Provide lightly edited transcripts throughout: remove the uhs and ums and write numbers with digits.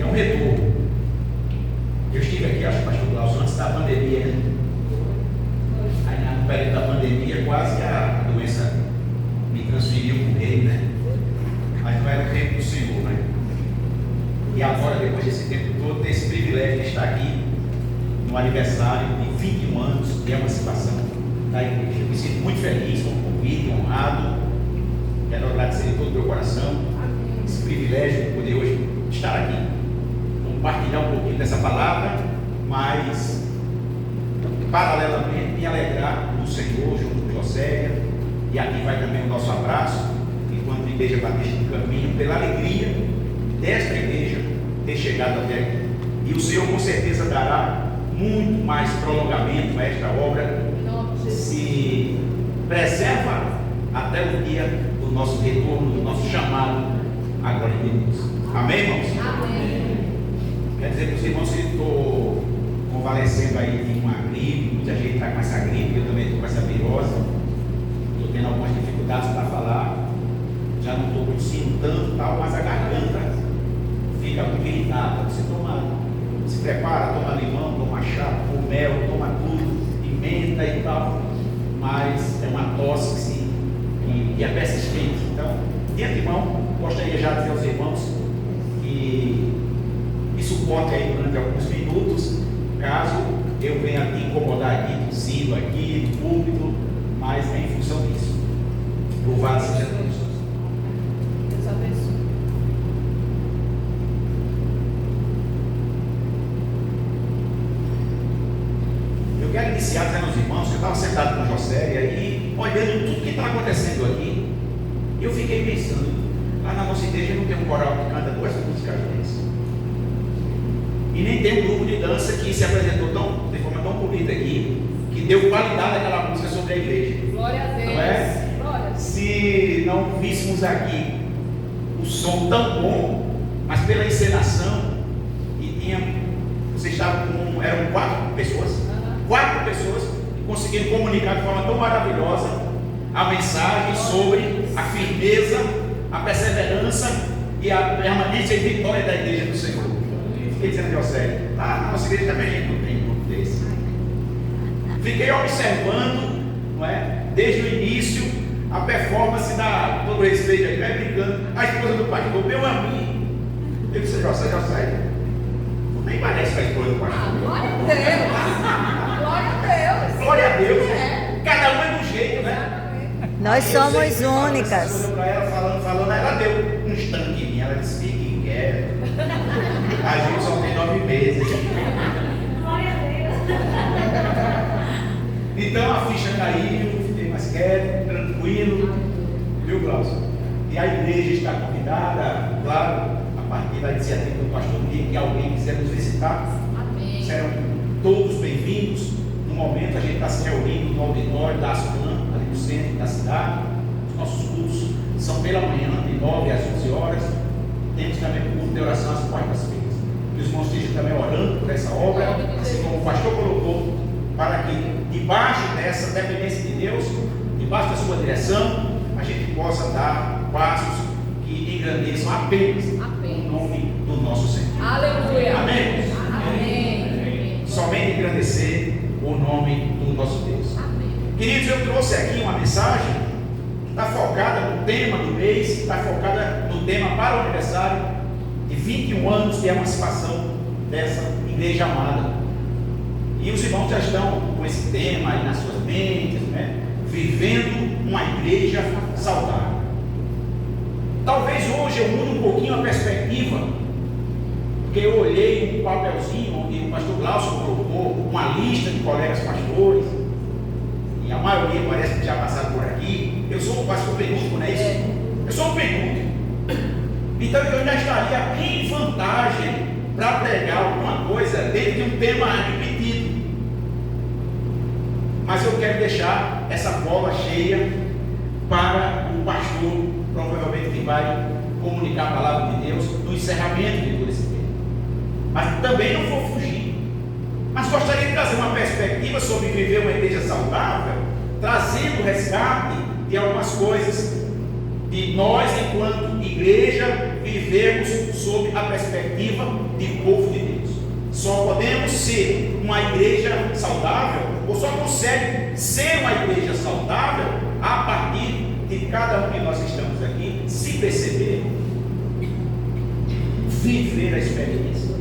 um retorno. Eu estive aqui, acho que o pastor Glaucio, antes da pandemia, né? Aí no período da pandemia, quase a doença me transferiu para o reino, né? Mas não era o tempo do Senhor, né? E agora, depois desse tempo todo, ter esse privilégio de estar aqui no aniversário de 21 anos de emancipação da igreja. Eu me sinto muito feliz com o convite, honrado. Quero agradecer de todo o meu coração esse privilégio de poder hoje estar aqui, compartilhar um pouquinho dessa palavra, mas paralelamente me alegrar no Senhor junto com Josélia. E aqui vai também o nosso abraço, enquanto Igreja Batista do Caminho, pela alegria desta igreja ter chegado até aqui. E o Senhor com certeza dará muito mais prolongamento a esta obra, se preserva até o dia do nosso retorno, do nosso chamado à glória de Deus. Amém, irmãos? Amém. Quer dizer para os irmãos que estou convalescendo aí de uma gripe, muita gente está com essa gripe, eu também estou com essa virose, estou tendo algumas dificuldades para falar, já não estou tossindo tanto, tal, mas a garganta fica muito irritada. Você se prepara, toma limão, toma chá, toma mel, toma tudo, pimenta e tal, mas é uma tosse que é persistente. Então, de antemão, gostaria já de dizer aos irmãos que me suporte aí durante alguns minutos, caso eu venha te incomodar aqui, tossindo aqui, no púlpito, mas é em função disso. Louvado seja Deus. Deus abençoe. Eu quero iniciar dizendo aos irmãos que eu estava sentado com Josélia e olhando tudo que está acontecendo aqui, eu fiquei pensando, lá na nossa igreja não tem um coral que canta duas músicas dessas. E nem tem um grupo de dança que se apresentou de forma tão bonita aqui, que deu qualidade àquela música sobre a igreja. Glória a Deus. Não é? Glória a Deus. Se não víssemos aqui o som tão bom, mas pela encenação, e vocês estavam com, eram 4 pessoas, 4 pessoas que conseguiram comunicar de forma tão maravilhosa a mensagem sobre a firmeza, a perseverança e a permanência e vitória da igreja do Senhor. Fiquei dizendo, José, na nossa igreja também a gente não tem grupo desse. Fiquei observando, não é, desde o início, a performance da, todo respeito aí, vai brincando, a esposa do pastor, meu amigo. Eu disse, José, nem parece com a esposa do pastor. Glória a Deus. Glória a Deus. Glória a Deus. É. Cada um é do jeito, né? Nós somos únicas. Olhou para ela, falando, ela deu um instante em mim, ela disse, fique quieto. A gente só tem 9 meses. Glória a Deus. Então a ficha caiu, fiquei mais quieto, tranquilo, viu, Glaucio? E a igreja está convidada, claro, a partir da iniciativa do pastor Nico, que alguém quiser nos visitar, Amém. serão todos bem-vindos. No momento a gente está se reunindo no auditório da Asclan, ali no centro da cidade. Os nossos cultos são pela manhã, de 9 às 11 horas. Temos também o culto de oração às quartas-feiras. Que os irmãos estejam também orando por essa obra, assim como o pastor colocou, para que, debaixo dessa dependência de Deus, debaixo da sua direção, a gente possa dar passos que engrandeçam apenas o nome do nosso Senhor. Aleluia. Amém? Amém. Somente engrandecer o nome do nosso Deus. Amém. Queridos, eu trouxe aqui uma mensagem que está focada no tema do mês, está focada no tema para o aniversário de 21 anos de emancipação dessa igreja amada. E os irmãos já estão com esse tema aí nas suas mentes, né? Vivendo uma igreja saudável. Talvez hoje eu mude um pouquinho a perspectiva, porque eu olhei um papelzinho onde o pastor Glaucio colocou uma lista de colegas pastores, e a maioria parece que já passaram por aqui. Eu sou o pastor penúltimo, não é isso? Eu sou o penúltimo. Então eu já estaria em vantagem para pregar alguma coisa dentro de um tema repetido. Mas eu quero deixar essa bola cheia para o pastor, provavelmente que vai comunicar a palavra de Deus no encerramento de todo esse tema. Mas também não vou fugir. Mas gostaria de trazer uma perspectiva sobre viver uma igreja saudável, trazendo resgate de algumas coisas de nós enquanto igreja igreja, vivemos sob a perspectiva de povo de Deus. Só podemos ser uma igreja saudável, ou só consegue ser uma igreja saudável a partir de cada um de nós que estamos aqui se perceber, viver a experiência,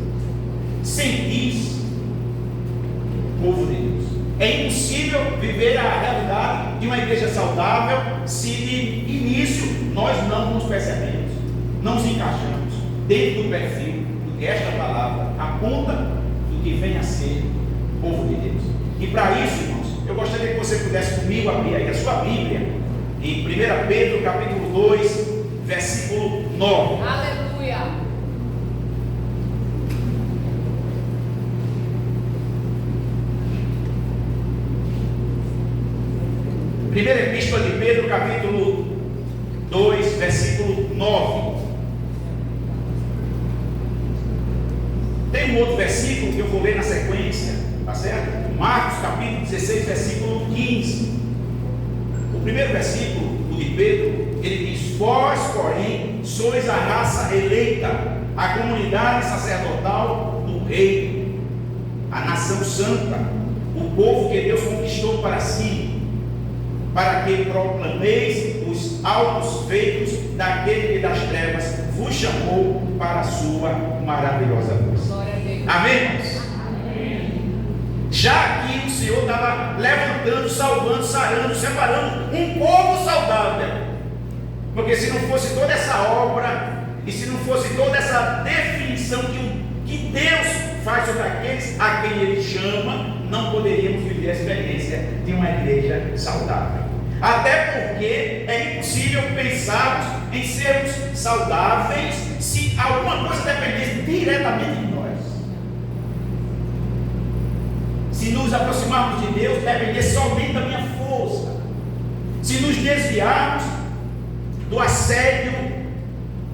sentir povo de Deus. É impossível viver a realidade de uma igreja saudável se de início nós não nos percebemos, não nos encaixamos dentro do perfil do que esta palavra aponta do que vem a ser povo de Deus. E para isso, irmãos, eu gostaria que você pudesse comigo abrir aí a sua Bíblia em 1 Pedro capítulo 2, versículo 9. Aleluia. Primeira Epístola de Pedro, capítulo 2, versículo 9. Tem um outro versículo que eu vou ler na sequência, tá certo? Marcos, capítulo 16, versículo 15. O primeiro versículo, o de Pedro, ele diz: vós, porém, sois a raça eleita, a comunidade sacerdotal do rei, a nação santa, o povo que Deus conquistou para si, para que proclameis os altos feitos daquele que das trevas vos chamou para a sua maravilhosa luz. Amém, irmãos? Já que o Senhor estava levantando, salvando, sarando, separando um povo saudável, porque se não fosse toda essa obra, e se não fosse toda essa definição que Deus faz sobre aqueles a quem Ele chama, não poderíamos viver a experiência de uma igreja saudável. Até porque é impossível pensarmos em sermos saudáveis se alguma coisa dependesse diretamente de nós. Se nos aproximarmos de Deus, depender somente da minha força. Se nos desviarmos do assédio,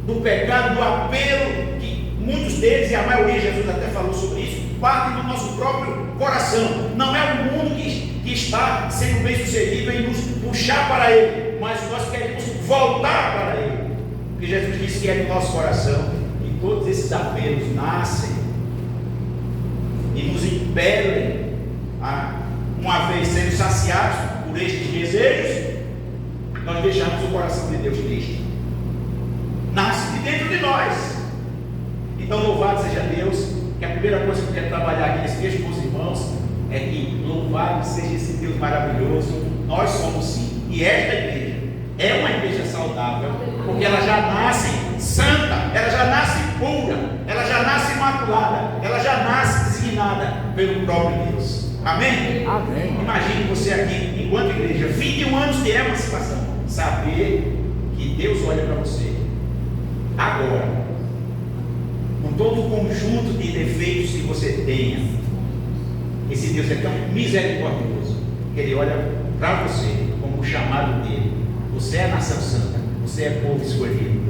do pecado, do apelo, que muitos deles, e a maioria, Jesus até falou sobre isso, partem do nosso próprio coração. Não é o mundo que está sendo bem sucedido em nos puxar para Ele, mas nós queremos voltar para Ele, porque Jesus disse que é do nosso coração, e todos esses apelos nascem e nos impelem a, uma vez sendo saciados por estes desejos, nós deixamos o coração de Deus triste. Nasce de dentro de nós. Então louvado seja Deus, que a primeira coisa que eu quero trabalhar aqui nesse texto com os irmãos é que louvado seja esse Deus maravilhoso. Nós somos sim, e esta igreja é uma igreja saudável, porque ela já nasce santa, ela já nasce pura, ela já nasce imaculada, ela já nasce designada pelo próprio Deus. Amém? Amém. Imagine você aqui, enquanto igreja, 21 anos de emancipação, saber que Deus olha para você agora, com todo o conjunto de defeitos que você tenha. Esse Deus é tão misericordioso que Ele olha para você como o chamado dele. Você é a nação santa, você é povo escolhido.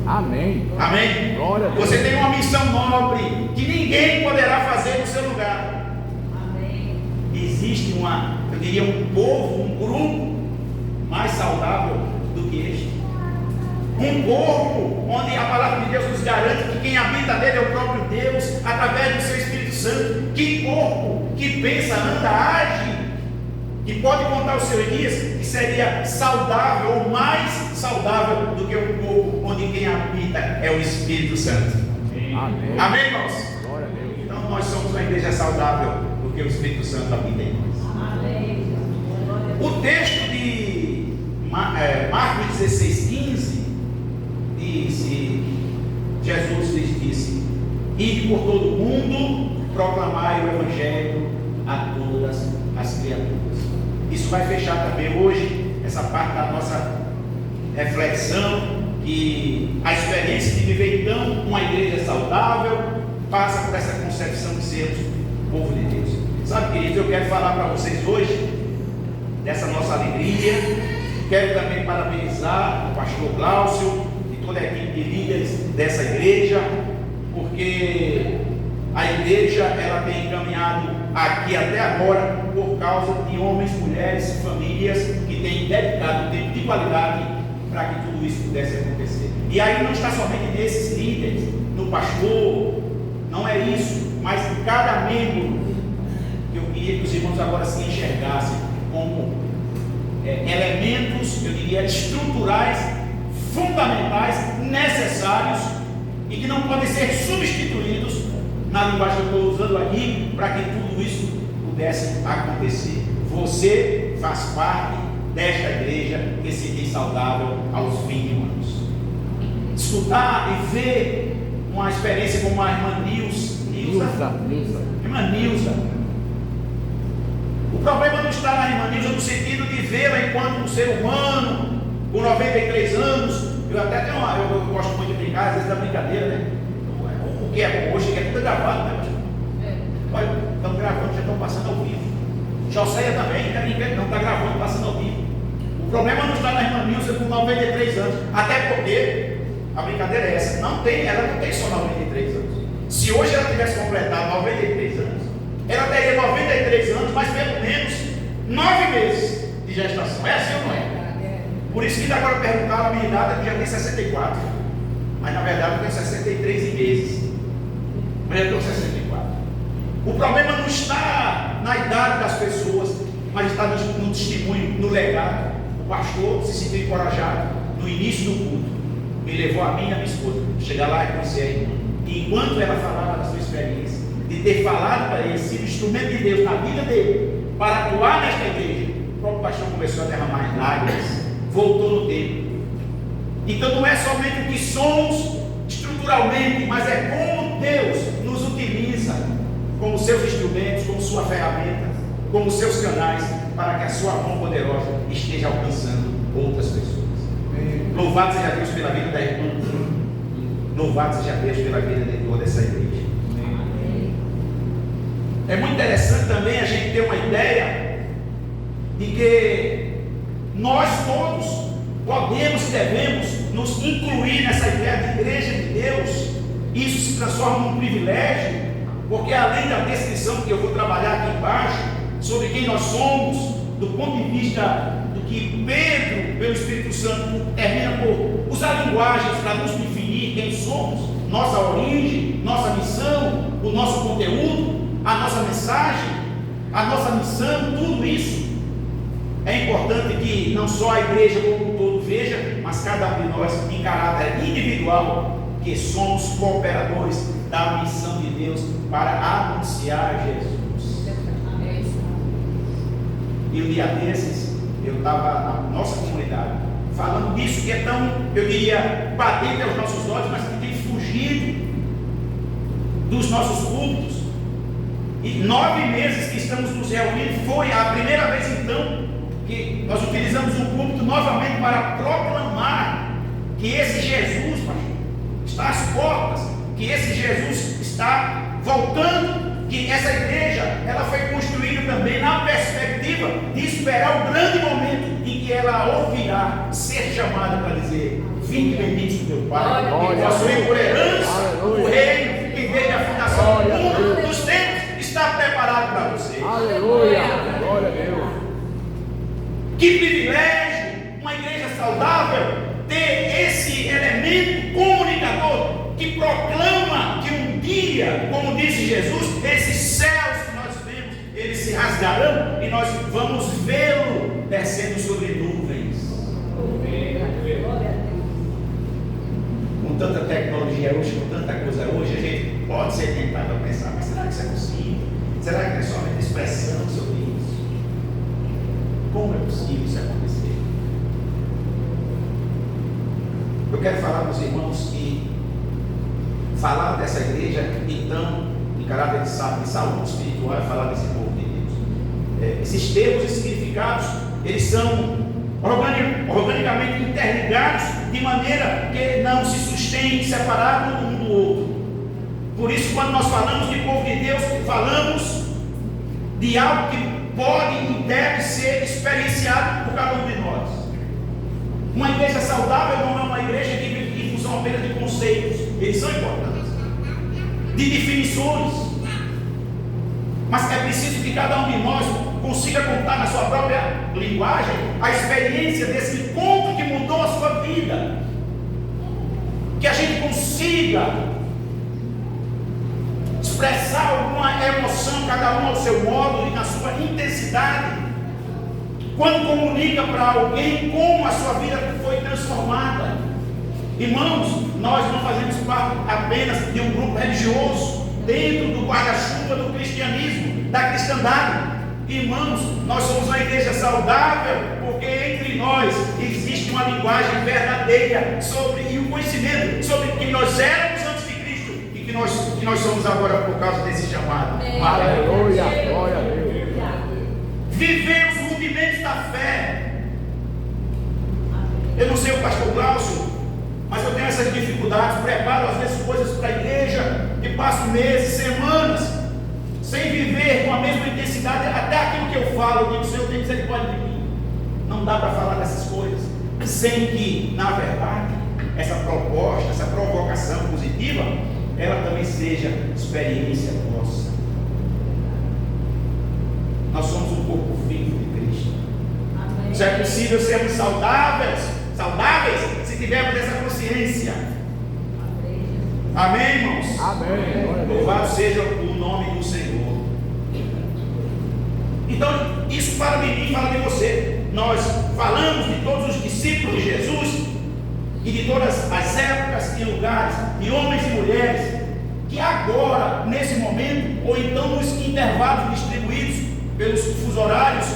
Amém. Amém? Glória a Deus. Você tem uma missão nobre que ninguém poderá fazer no seu lugar. Amém. Existe eu diria, um povo, um grupo mais saudável do que este. Um corpo onde a palavra de Deus nos garante que quem habita nele é o próprio Deus, através do seu Espírito Santo. Que corpo que pensa, anda, age, que pode contar os seus dias, que seria saudável ou mais saudável do que um corpo onde quem habita é o Espírito Santo. Amém. Amém, irmãos? Glória a Deus. Então nós somos uma igreja saudável porque o Espírito Santo habita em nós. Amém. O texto de Marcos 16:15 disse, Jesus lhes disse: ide por todo o mundo, proclamai o Evangelho a todas as criaturas. Isso vai fechar também hoje essa parte da nossa reflexão, que a experiência de viver então uma igreja saudável passa por essa concepção de sermos povo de Deus. Sabe, queridos, eu quero falar para vocês hoje dessa nossa alegria. Quero também parabenizar o pastor Glaucio e toda a equipe de líderes dessa igreja, porque a igreja ela tem caminhado aqui até agora por causa de homens, mulheres, famílias que têm dedicado tempo de qualidade para que tudo isso pudesse acontecer. E aí não está somente nesses líderes, no pastor, não é isso, mas em cada membro, que eu queria que os irmãos agora se enxergassem como elementos, eu diria, estruturais, fundamentais, necessários e que não podem ser substituídos na linguagem que eu estou usando aqui, para que tudo isso pudesse acontecer. Você faz parte desta igreja que se diz saudável aos 21 anos. Escutar e ver uma experiência como a irmã Nilza. Irmã Nilza. O problema não está na irmã Nilza no sentido de vê-la enquanto um ser humano, com 93 anos. Eu até tenho eu gosto muito de brincar, às vezes da brincadeira, né? O que é bom hoje, que é tudo gravado, né, pastor? Olha, estamos gravando, já estão passando ao vivo. Joséia também, não está gravando, passando ao vivo. O problema não está na irmã Nilza com 93 anos, até porque a brincadeira é essa, ela não tem só 93 anos. Se hoje ela tivesse completado 93 anos, ela teria 93 anos, mas pelo menos 9 meses de gestação. É assim ou não é? Por isso que agora perguntaram a minha idade, eu já tenho 64. Mas na verdade eu tenho 63 meses. Mas eu tenho 64. O problema não está na idade das pessoas, mas está no testemunho, no legado. O pastor se sentiu encorajado no início do culto, me levou a mim e a minha esposa, chegar lá e conhecer a irmã. E enquanto ela falava da sua experiência, de ter falado para ele, sido instrumento de Deus na vida dele, para atuar nesta igreja, o próprio pastor começou a derramar as lágrimas, voltou no tempo. Então não é somente o que somos estruturalmente, mas é como Deus nos utiliza como seus instrumentos, como sua ferramenta, como seus canais, para que a sua mão poderosa esteja alcançando outras pessoas. Louvado seja Deus pela vida da irmã. Louvado seja Deus pela vida de toda essa igreja. É muito interessante também a gente ter uma ideia de que nós todos podemos e devemos nos incluir nessa ideia de igreja de Deus. Isso se transforma num privilégio, porque além da descrição que eu vou trabalhar aqui embaixo, sobre quem nós somos, do ponto de vista do que Pedro, pelo Espírito Santo, termina por usar linguagens para nos definir quem somos, nossa origem, nossa missão, o nosso conteúdo, a nossa mensagem, a nossa missão, tudo isso é importante que não só a igreja como um todo veja, mas cada um de nós em caráter individual, que somos cooperadores da missão de Deus para anunciar Jesus. E um dia desses, eu estava na nossa comunidade, falando disso que é tão, eu diria, patente aos nossos olhos, mas que tem fugido dos nossos cultos. E 9 meses que estamos nos reunindo, foi a primeira vez então que nós utilizamos um púlpito novamente para proclamar que esse Jesus, pastor, está às portas, que esse Jesus está voltando, que essa igreja ela foi construída também na perspectiva de esperar o grande momento em que ela ouvirá ser chamada para dizer: vinde benditos do meu Pai, que possui por herança o reino que desde a fundação do mundo dos tempos está preparado para você. Aleluia, glória a Deus. Que privilégio, uma igreja saudável, ter esse elemento comunicador que proclama que um dia, como disse Jesus, esses céus que nós vemos, eles se rasgarão e nós vamos vê-lo descendo sobre nuvens. Com tanta tecnologia hoje, com tanta coisa hoje, a gente pode ser tentado a pensar: mas será que isso é possível? Será que é somente expressão sobre isso? Como é possível isso acontecer? Eu quero falar para os irmãos que falar dessa igreja, então, em caráter de saúde espiritual, é falar desse povo de Deus. Esses termos e significados, eles são organicamente interligados, de maneira que não se sustém separado um do outro. Por isso, quando nós falamos de povo de Deus, falamos de algo que pode e deve ser experienciado por cada um de nós. Uma igreja saudável não é uma igreja que vive em função apenas de conceitos, eles são importantes, de definições, mas é preciso que cada um de nós consiga contar na sua própria linguagem a experiência desse encontro que mudou a sua vida. Que a gente consiga expressar alguma emoção, cada um ao seu modo e na sua intensidade, quando comunica para alguém como a sua vida foi transformada. Irmãos, nós não fazemos parte apenas de um grupo religioso dentro do guarda-chuva do cristianismo, da cristandade. Irmãos, nós somos uma igreja saudável, porque entre nós existe uma linguagem verdadeira e um conhecimento sobre quem nós éramos antes de Cristo e que nós somos agora por causa desse chamado. Aleluia, glória a Deus. Vivemos rudimentos da fé. Eu não sei o pastor Glaucio, mas eu tenho essas dificuldades. Preparo às vezes coisas para a igreja e passo meses, semanas sem viver com a mesma intensidade. Até aquilo que eu falo, eu digo: Senhor, tem misericórdia de mim. Não dá para falar dessas coisas sem que, na verdade, essa proposta, essa provocação positiva, ela também seja experiência nossa. Nós somos um corpo vivo de Cristo. Só é possível sermos saudáveis se tivermos essa consciência. Amém, irmãos? Amém. Louvado seja o nome do Senhor. Então, isso fala de mim, fala de você. Nós falamos de todos os discípulos de Jesus e de todas as épocas e lugares, de homens e mulheres, que agora, nesse momento, ou então nos intervalos distribuídos pelos fusos horários,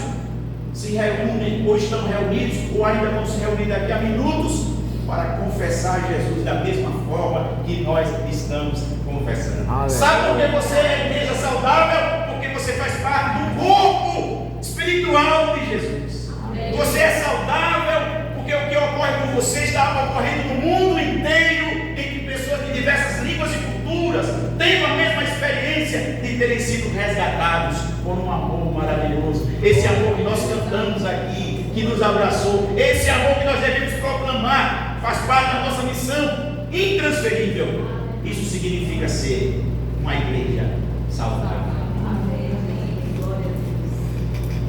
se reúnem ou estão reunidos, ou ainda vão se reunir daqui a minutos, para confessar Jesus da mesma forma que nós estamos confessando. Aleluia. Sabe por que você é igreja saudável? Porque você faz parte do corpo espiritual de Jesus. Amém. Você é saudável porque o que ocorre com você está ocorrendo no mundo inteiro, em que pessoas de diversas línguas e culturas têm a mesma experiência de terem sido resgatados por um amor maravilhoso. Esse amor que nós cantamos aqui, que nos abraçou, esse amor que nós devemos proclamar, faz parte da nossa missão intransferível. Isso significa ser uma igreja saudável.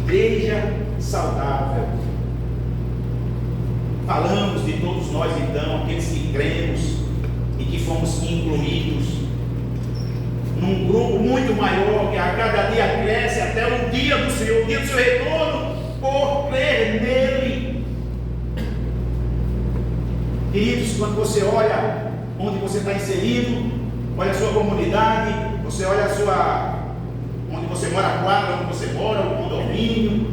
Igreja saudável. Falamos de todos nós, então, aqueles que cremos e que fomos incluídos num grupo muito maior, que a cada dia cresce até o dia do Senhor, o dia do seu retorno, por crer nele. Queridos, quando você olha onde você está inserido, olha a sua comunidade, você olha onde você mora, a quadra onde você mora, o condomínio,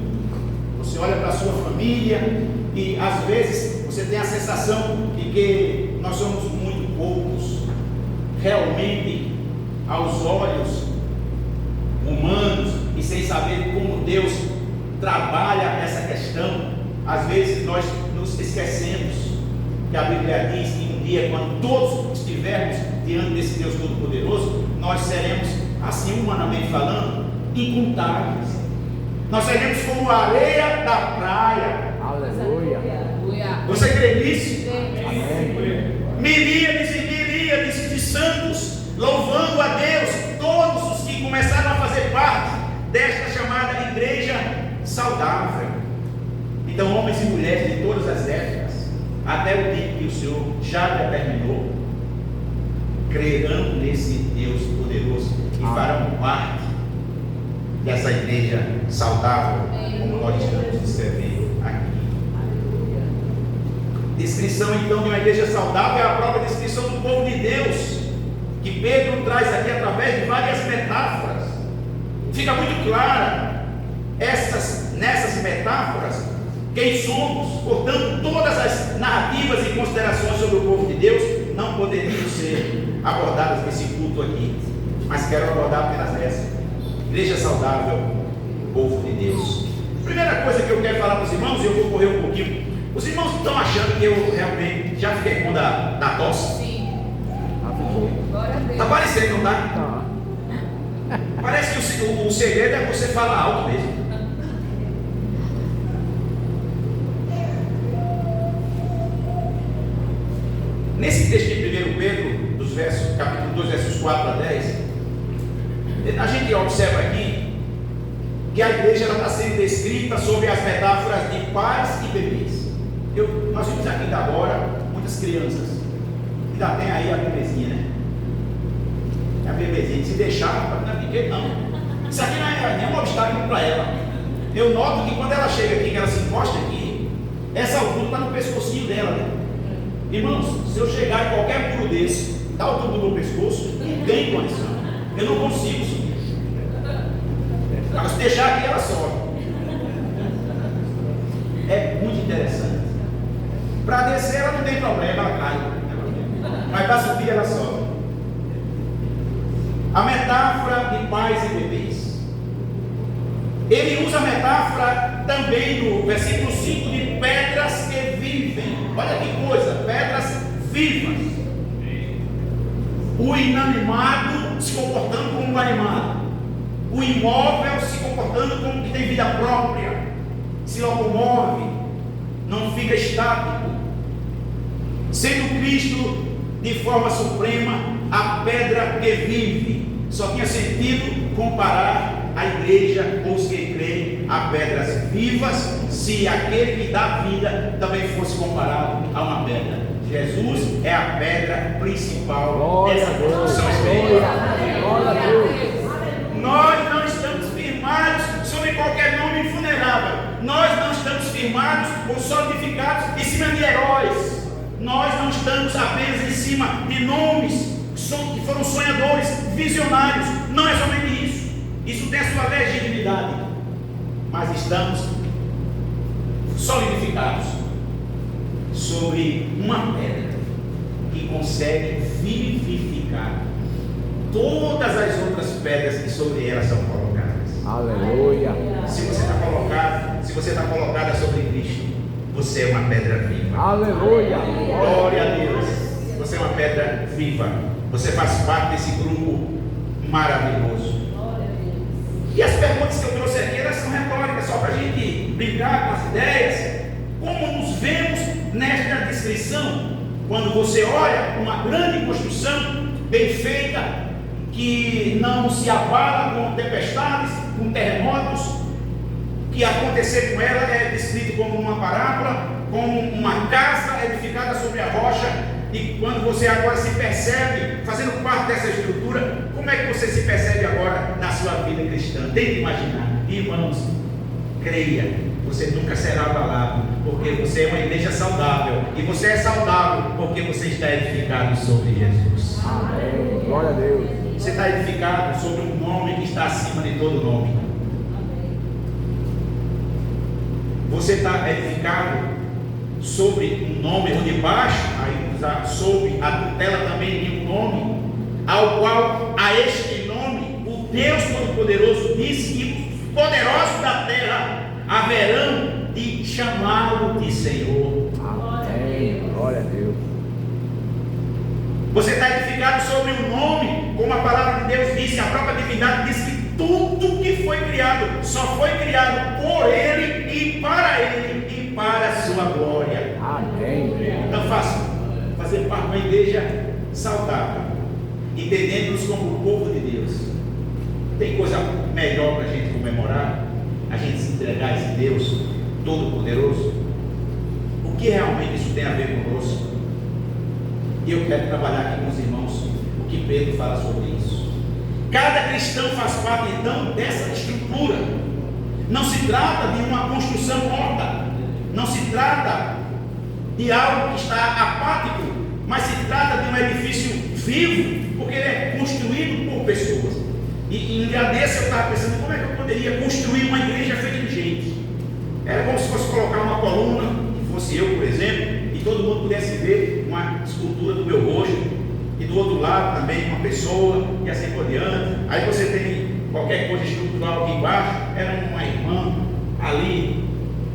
você olha para a sua família, e às vezes você tem a sensação de que nós somos muito poucos, realmente, aos olhos humanos, e sem saber como Deus trabalha essa questão. Às vezes nós nos esquecemos que a Bíblia diz que um dia, quando todos estivermos diante desse Deus Todo-Poderoso, nós seremos, assim humanamente falando, incontáveis. Nós seremos como a areia da praia. Aleluia. Você crê nisso? Amém. Miríades e miríades de santos louvando a Deus, todos os que começaram a fazer parte desta chamada igreja saudável. Então, homens e mulheres de todas as épocas, até o dia que o Senhor já determinou, crerão nesse Deus poderoso e farão parte dessa igreja saudável, como nós estamos descrevendo aqui. Descrição então de uma igreja saudável é a própria descrição do povo de Deus, que Pedro traz aqui através de várias metáforas. Fica muito clara nessas metáforas quem somos. Portanto, todas as narrativas e considerações sobre o povo de Deus não poderiam ser abordadas nesse culto aqui, mas quero abordar apenas essa: igreja saudável, povo de Deus. Primeira coisa que eu quero falar para os irmãos, e eu vou correr um pouquinho. Os irmãos estão achando que eu realmente já fiquei com da tosse? Sim. Glória a Deus. Está parecendo, não está? Tá. Parece que o segredo é você falar alto mesmo. Nesse texto de 1 Pedro, capítulo 2, versos 4 a 10, a gente observa aqui que a igreja está sendo descrita sobre as metáforas de pais e bebês. Nós vimos aqui ainda agora muitas crianças, ainda tem aí a bebezinha, né? A bebezinha, se deixar, não é brinquedo não. Isso aqui não é nenhum obstáculo para ela. Eu noto que quando ela chega aqui, que ela se encosta aqui, essa altura está no pescocinho dela, né? Irmãos, se eu chegar em qualquer muro desse, da altura do meu pescoço, não tem condição. Eu não consigo subir. Mas se deixar aqui, ela sobe. É muito interessante. Para descer, ela não tem problema, ela cai. Mas para subir, ela sobe. A metáfora de pais e bebês. Ele usa a metáfora também no versículo 5 de pedras que vivem. Olha que coisa, pedras vivas. O inanimado se comportando como um animado. O imóvel se comportando como que tem vida própria. Se locomove, não fica estático. Sendo Cristo de forma suprema a pedra que vive. Só tinha sentido comparar a igreja, ou os que creem, a pedras vivas, se aquele que dá vida também fosse comparado a uma pedra. Jesus é a pedra principal dessa construção espiritual. Glória a Deus. Nós não estamos firmados sobre qualquer nome infunerável. Nós não estamos firmados ou solidificados em cima de heróis. Nós não estamos apenas em cima de nomes que foram sonhadores, visionários. Não é somente isso. Isso tem a sua legitimidade. Mas estamos solidificados sobre uma pedra que consegue vivificar todas as outras pedras que sobre ela são colocadas. Aleluia. Se você está colocada sobre Cristo, você é uma pedra viva. Aleluia. Glória a Deus. Você é uma pedra viva. Você faz parte desse grupo maravilhoso. E as perguntas que eu trouxe aqui, elas são retóricas, só para a gente brincar com as ideias. Como nos vemos nesta descrição? Quando você olha uma grande construção bem feita, que não se abala com tempestades, com terremotos, que acontecer com ela é descrito como uma parábola, como uma casa edificada sobre a rocha. E quando você agora se percebe fazendo parte dessa estrutura, como é que você se percebe agora na sua vida cristã? Tente imaginar. Irmãos, creia, você nunca será abalado, porque você é uma igreja saudável. E você é saudável porque você está edificado sobre Jesus. Amém. Glória a Deus. Você está edificado sobre um nome que está acima de todo nome. Você está edificado sobre um nome, ou debaixo, aí sob a tutela também de um nome, ao qual a este nome o Deus Todo-Poderoso disse que poderosos da terra haverão de chamá-lo de Senhor. Amém. Glória a Deus. Você está edificado sobre um nome, como a palavra de Deus disse, a própria divindade disse que tudo que foi criado só foi criado por Ele e para a sua glória. Amém. Não fácil fazer parte de uma igreja saudável, entendendo-nos como o povo de Deus. Tem coisa melhor para a gente comemorar? A gente se entregar a esse Deus Todo-Poderoso? O que realmente isso tem a ver conosco? E eu quero trabalhar aqui com os irmãos o que Pedro fala sobre isso. Cada cristão faz parte então dessa estrutura. Não se trata de uma construção morta, não se trata de algo que está apático, mas se trata de um edifício vivo, porque ele é construído por pessoas. E em dia desse eu estava pensando, como é que eu poderia construir uma igreja feita de gente? Era como se fosse colocar uma coluna, que fosse eu, por exemplo, e todo mundo pudesse ver uma escultura do meu rosto, e do outro lado também uma pessoa, e assim por diante. Aí você tem qualquer coisa estrutural aqui embaixo, era uma irmã ali,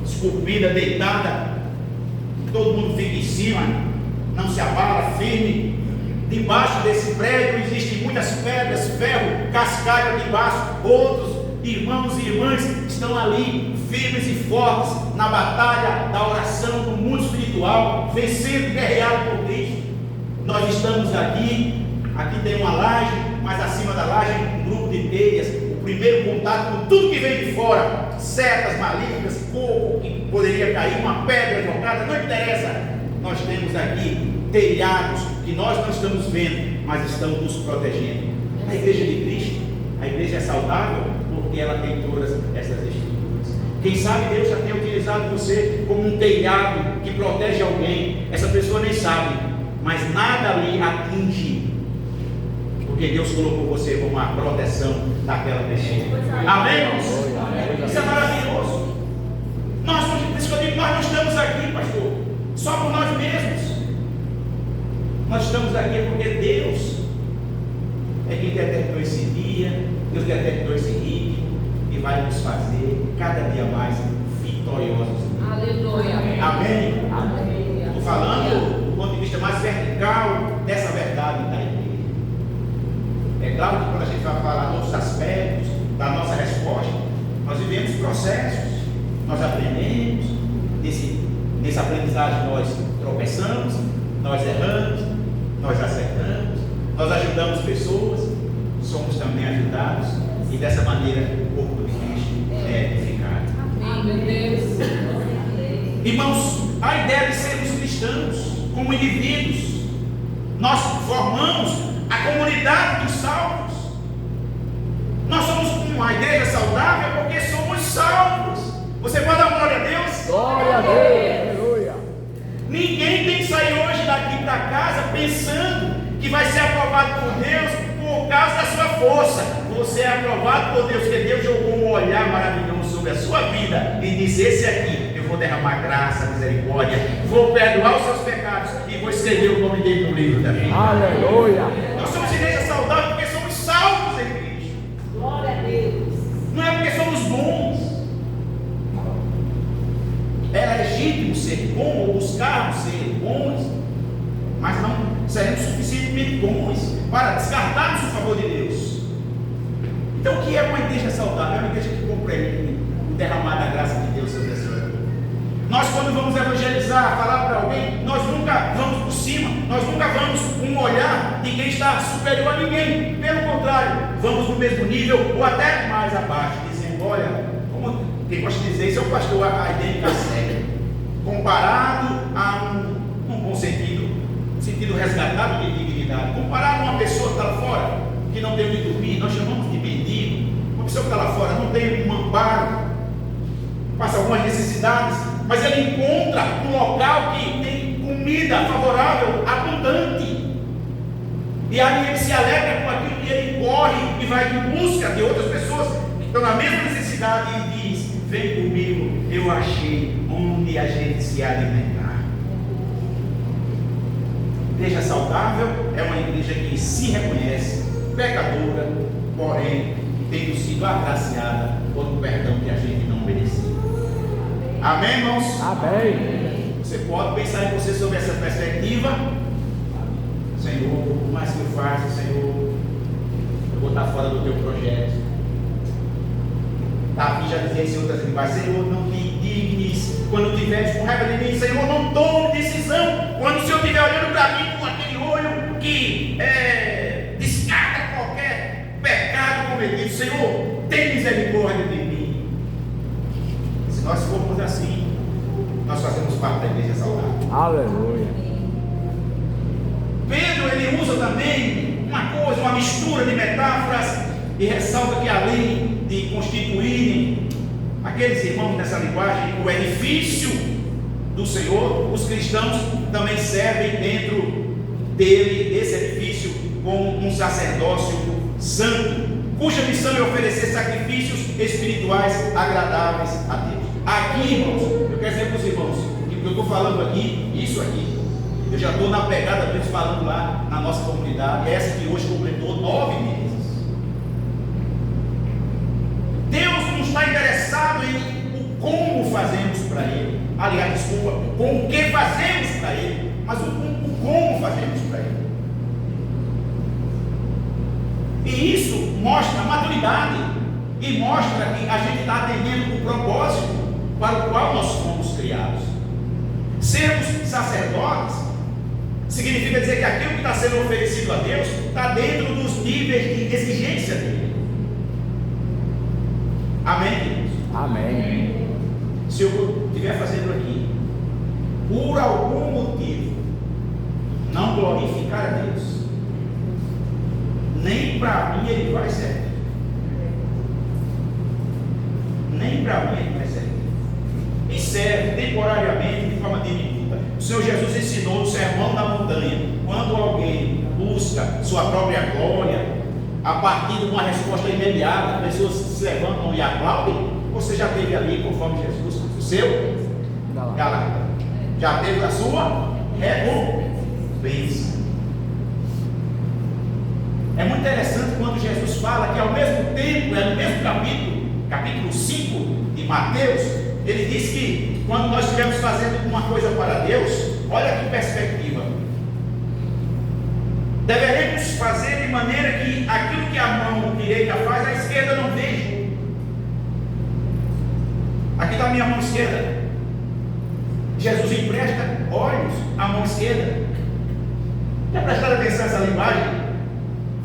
esculpida, deitada, todo mundo fica em cima, não se abala, firme. Debaixo desse prédio existem muitas pedras, ferro, cascalho aqui embaixo. Outros irmãos e irmãs estão ali, firmes e fortes, na batalha da oração do mundo espiritual, vencendo, guerreado por Cristo. Nós estamos aqui tem uma laje, mas acima da laje um grupo de telhas. O primeiro contato com tudo que vem de fora, setas malignas, coco que poderia cair, uma pedra jogada, não interessa. Nós temos aqui telhados que nós não estamos vendo, mas estão nos protegendo. A igreja de Cristo, a igreja é saudável porque ela tem todas essas estruturas. Quem sabe Deus já tem utilizado você como um telhado que protege alguém. Essa pessoa nem sabe, mas nada ali atinge, porque Deus colocou você como uma proteção daquela pessoa. Amém, irmãos? Isso é maravilhoso. Nós não estamos aqui, pastor, só por nós mesmos. Nós estamos aqui porque Deus é quem determinou esse dia, Deus determinou esse ritmo e vai nos fazer cada dia mais vitoriosos. Aleluia. Amém? Aleluia. Estou falando do ponto de vista mais vertical dessa verdade da igreja. É claro que quando a gente vai falar de outros aspectos da nossa resposta, nós vivemos processos, nós aprendemos, nessa aprendizagem nós tropeçamos, nós erramos, nós acertamos, nós ajudamos pessoas, somos também ajudados, e dessa maneira o corpo de Cristo é edificado. Amém, meu Deus. Irmãos, a ideia de sermos cristãos como indivíduos, nós formamos a comunidade dos salvos. Nós somos uma igreja saudável porque somos salvos. Você pode dar glória a Deus? Glória a Deus. Aleluia. Ninguém tem que sair hoje daqui para casa pensando que vai ser aprovado por Deus por causa da sua força. Você é aprovado por Deus, porque Deus jogou um olhar maravilhoso sobre a sua vida e disse: esse aqui eu vou derramar graça, misericórdia, vou perdoar os seus pecados e vou escrever o nome dele no livro da vida. Aleluia. Nós somos igreja saudável porque somos salvos em Cristo. Glória a Deus. Não é porque somos bons. É legítimo ser bom ou buscarmos ser bons, mas não seremos suficientemente bons para descartarmos o favor de Deus. Então, o que é uma igreja saudável? É uma igreja que compreende o derramar da graça de Deus sobre a sua vida. Nós, quando vamos evangelizar, falar para alguém, nós nunca vamos por cima, nós nunca vamos com um olhar de quem está superior a ninguém. Pelo contrário, vamos no mesmo nível ou até mais abaixo, dizendo: olha, como quem gosta de dizer isso é o pastor Aiden Casseg, comparado a um bom sentido resgatado de dignidade, comparado a uma pessoa que está lá fora, que não tem onde dormir, nós chamamos de mendigo. Uma pessoa que está lá fora não tem um amparo, passa algumas necessidades, mas ele encontra um local que tem comida favorável, abundante, e ali ele se alegra com aquilo que ele corre e vai em busca de outras pessoas que estão na mesma necessidade e diz: vem comigo, eu achei onde a gente se alimentar. Igreja saudável é uma igreja que se reconhece pecadora, porém tendo sido agraciada por um perdão que a gente não merecia. Amém, irmãos? Amém. Você pode pensar em você sobre essa perspectiva. Senhor, por mais que eu faça, Senhor, eu vou estar fora do teu projeto. Davi já dizia em outras linguagens: Senhor, não me indignes quando tiveres com raiva de mim. Senhor, não tome decisão quando o Senhor estiver olhando para mim com aquele olho que descarta qualquer pecado cometido. Senhor, tem misericórdia de mim. Se nós formos assim, nós fazemos parte da igreja saudável. Aleluia. Pedro, ele usa também uma mistura de metáforas, e ressalta que além de constituírem aqueles irmãos nessa linguagem o edifício do Senhor, os cristãos também servem dentro desse edifício como um sacerdócio santo, cuja missão é oferecer sacrifícios espirituais agradáveis a Deus. Aqui, irmãos, eu quero dizer para os irmãos que o que eu estou falando aqui, isso aqui, eu já estou na pegada deles falando lá na nossa comunidade, essa que hoje completou 9 meses. Deus não está interessado em o como fazemos para Ele. Aliás, desculpa, com o que fazemos para Ele, mas o como fazemos para Ele. E isso mostra maturidade e mostra que a gente está atendendo o propósito para o qual nós fomos criados. Sermos sacerdotes significa dizer que aquilo que está sendo oferecido a Deus está dentro dos níveis de exigência dele. Amém, queridos? Amém. Se eu estiver fazendo aqui, por algum motivo, não glorificar a Deus, nem para mim ele vai servir. Nem para mim ele vai servir. E serve temporariamente de forma diminuta. O Senhor Jesus ensinou no Sermão da Montanha: quando alguém busca sua própria glória, a partir de uma resposta imediata, pessoas se levantam e aplaudem. Você já teve ali, conforme Jesus, o seu galardão, já teve a sua recompensa. É muito interessante quando Jesus fala que ao mesmo tempo, no mesmo capítulo 5 de Mateus, ele diz que quando nós estivermos fazendo alguma coisa para Deus, olha que perspectiva, deveremos fazer de maneira que aquilo que a mão direita faz, a esquerda não veja. Aqui está a minha mão esquerda. Jesus empresta olhos à mão esquerda. Já prestaram atenção nessa linguagem?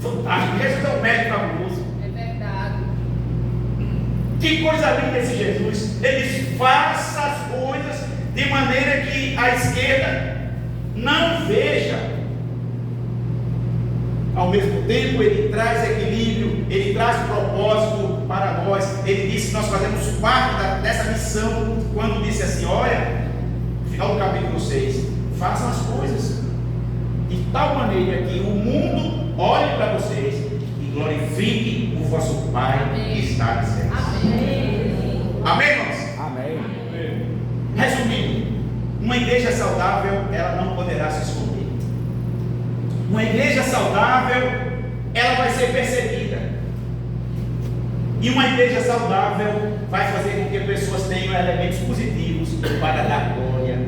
Fantástico. Jesus é um médico fabuloso. É verdade. Que coisa linda esse Jesus. Ele faça as coisas de maneira que a esquerda não veja. Ao mesmo tempo, ele traz equilíbrio, ele traz propósito para nós. Ele disse que nós fazemos parte dessa missão, quando disse assim: olha, no final do capítulo 6, façam as coisas de tal maneira que o mundo olhe para vocês e glorifique o vosso Pai que está nos céus. Amém. Amém, irmãos? Amém. Resumindo, uma igreja saudável, ela não poderá se esconder. Uma igreja saudável, ela vai ser perseguida. E uma igreja saudável vai fazer com que pessoas tenham elementos positivos para dar glória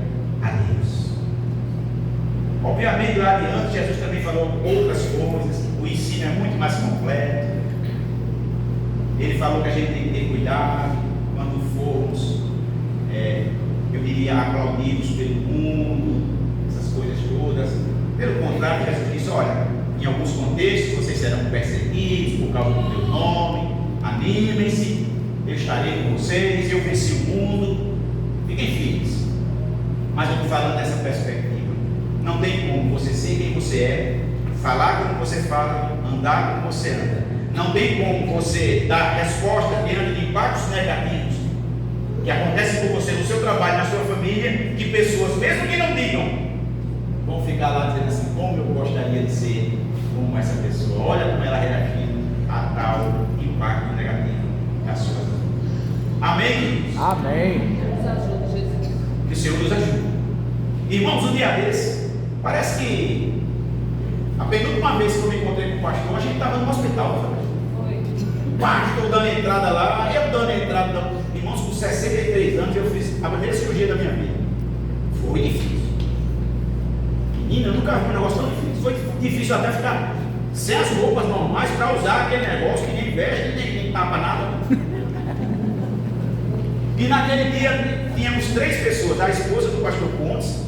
a Deus. Obviamente, lá adiante, Jesus também falou outras coisas. O ensino é muito mais completo. Ele falou que a gente tem que ter cuidado quando formos, eu diria, aplaudidos pelo mundo, essas coisas todas. Pelo contrário, Jesus disse: olha, em alguns contextos vocês serão perseguidos por causa do meu nome, animem-se, eu estarei com vocês, eu venci o mundo, fiquem firmes. Mas eu estou falando dessa perspectiva. Não tem como você ser quem você é, falar como você fala, andar como você anda. Não tem como você dar resposta diante de impactos negativos que acontecem com você no seu trabalho, na sua família, que pessoas, mesmo que não digam, vão ficar lá dizendo assim: como eu gostaria de ser como essa pessoa, olha como ela reagiu a tal impacto negativo na sua vida. Amém? Amém. Deus ajude, Jesus. Que o Senhor nos ajude. Irmãos, um dia desse, parece que a penúltima vez que eu me encontrei com o pastor, a gente estava no hospital. Foi. O pastor dando entrada lá, eu dando entrada. Irmãos, com 63 anos, eu fiz a primeira cirurgia da minha vida. Foi difícil. Menina, eu nunca vi um negócio tão difícil. Foi difícil até ficar sem as roupas normais para usar aquele negócio que nem veste, nem tapa nada. E naquele dia tínhamos 3 pessoas: a esposa do pastor Pontes,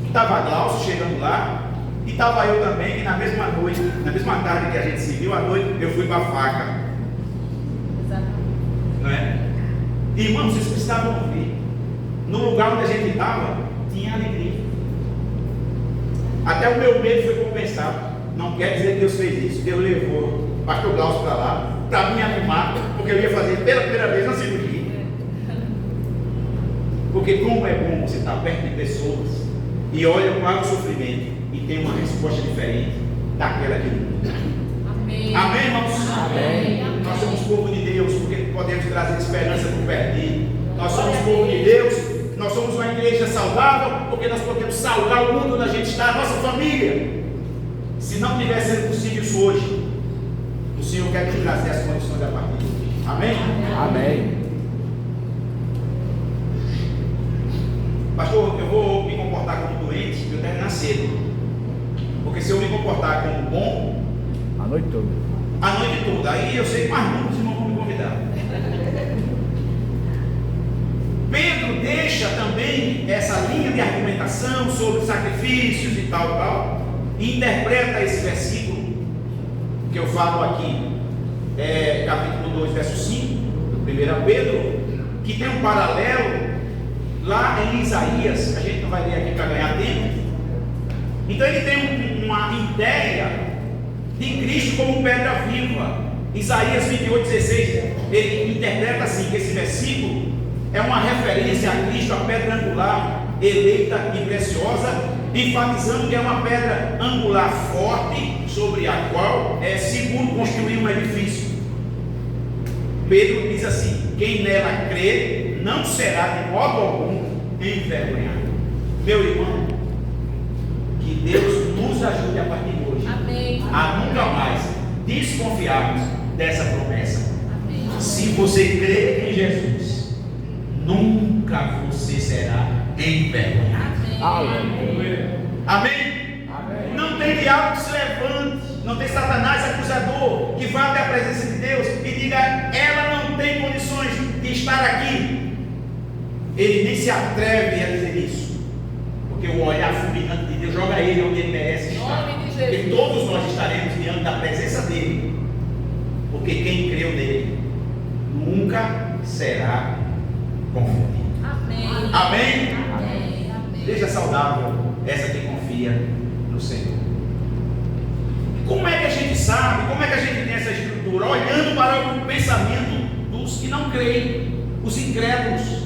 estava a Glaucio chegando lá, e estava eu também, que na mesma noite, na mesma tarde que a gente se viu, à noite eu fui para a faca. Exatamente. Não é? Irmãos, vocês precisavam ver. No lugar onde a gente estava, tinha alegria. Até o meu medo foi compensado. Não quer dizer que Deus fez isso. Deus levou o pastor Glaucio para lá, para me animar, porque eu ia fazer pela primeira vez uma cirurgia. Porque como é bom você estar perto de pessoas e olha para o sofrimento e tem uma resposta diferente daquela que não. Amém. Amém, irmãos? Amém. Nós somos povo de Deus porque podemos trazer esperança para o perdido. Nós somos povo de Deus. Nós somos uma igreja saudável porque nós podemos salvar o mundo onde a gente está, a nossa família. Se não tivesse sido possível isso hoje, o Senhor quer nos trazer as condições a partir de hoje. Amém? Amém. Pastor, eu vou me comportar como doente e eu terminar cedo. Porque se eu me comportar como bom, A noite toda. a noite toda, aí eu sei que mais muitos não vão me convidar. Pedro deixa também essa linha de argumentação sobre sacrifícios e tal, e interpreta esse versículo que eu falo aqui, capítulo 2, verso 5, 1 Pedro, que tem um paralelo lá em Isaías. A gente não vai ler aqui para ganhar tempo. Então ele tem uma ideia de Cristo como pedra viva. Isaías 28:16, ele interpreta assim, que esse versículo é uma referência a Cristo, a pedra angular, eleita e preciosa, enfatizando que é uma pedra angular forte, sobre a qual é seguro construir um edifício. Pedro diz assim: quem nela crê não será de modo algum envergonhado. Meu irmão, que Deus nos ajude a partir de hoje Amém. a nunca mais desconfiarmos dessa promessa. Amém. Se você crê em Jesus, nunca você será envergonhado. Aleluia. Amém? Amém. Não tem diabo que se levante, não tem Satanás acusador que vá até a presença de Deus e diga: ela não tem condições de estar aqui. Ele nem se atreve a dizer isso, porque o olhar fulminante de Deus joga ele onde ele merece estar. Em nome de Jesus. E todos nós estaremos diante da presença dele, porque quem creu nele nunca será confundido. Amém. Amém? Amém. Amém. Seja saudável essa que confia no Senhor. Como é que a gente sabe? Como é que a gente tem essa estrutura? Olhando para o pensamento dos que não creem, os incrédulos.